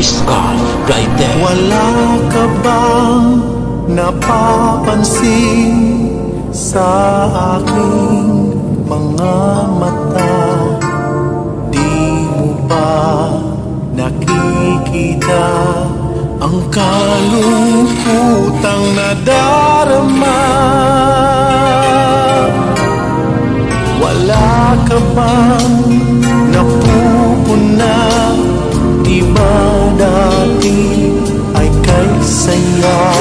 Fiskal right there. Wala ka bang napapansin sa aking mga mata? Di mo ba nakikita ang kalungkutang nadarama? Wala ka bang napupuna? Di ba dati ay kay saya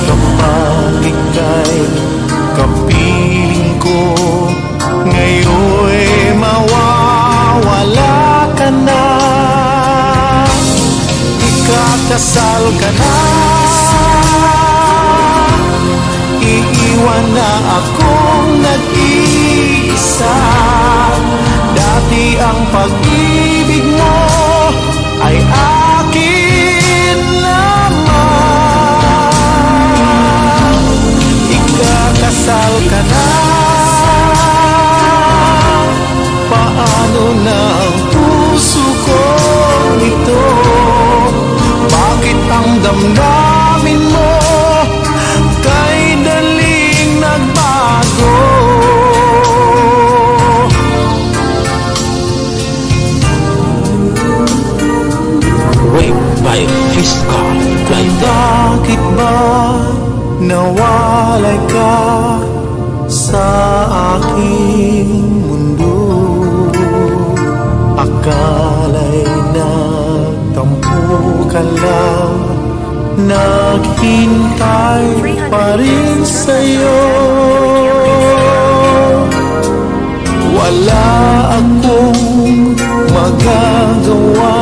kapag ika'y kapiling ko? Ngayon'y mawawala ka na, ikakasal ka na, iiwan na akong nag-iisa. Dati ang pag-ibig mo ay akin naman. Ikakasal ka na, paano na ang puso ko ito? Bakit ang damdamin mo kay daling nagbago? By Fiskal right there. Bakit ba nawalay ka sa aking mundo? Akala'y nagtampo ka lang, naghintay pa rin sa'yo. Wala akong magagawa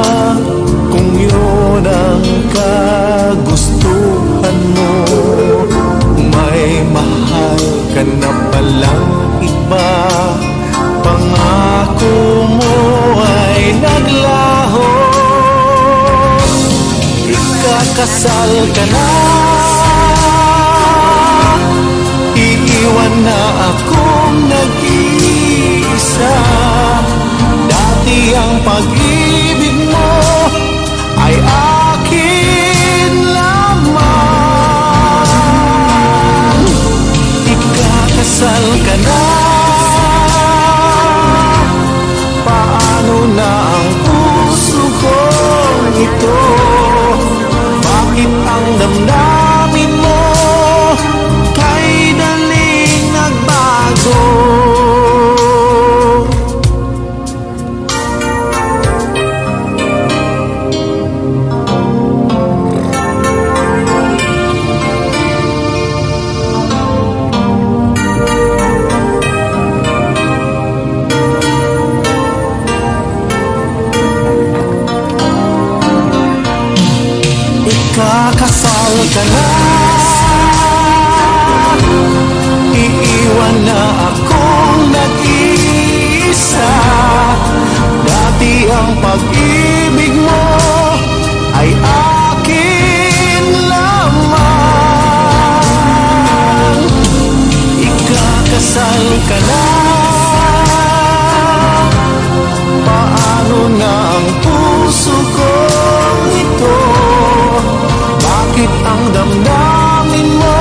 kung yun ang kagustuhan mo. May mahal ka na palang iba, pangako mo ay naglaho. Ikakasal ka na, iiwan na akong nag-iisa. Dati ang pag-ibig mo ay akin lamang. Ikakasal ka na, paano na ang puso ko ito? Bakit ang damdamin mo kay daling nagbago? Ikakasal ka na, iiwan na akong nag-iisa. Dati ang pag-ibig mo ay akin lamang. Ikakasal ka na, paano na ang puso ko ito? Bakit ang damdamin mo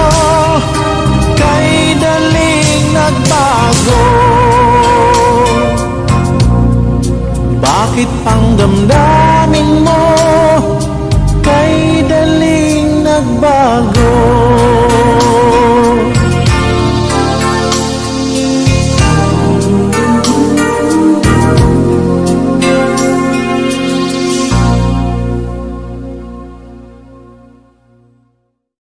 kay daling nagbago? Bakit ang damdamin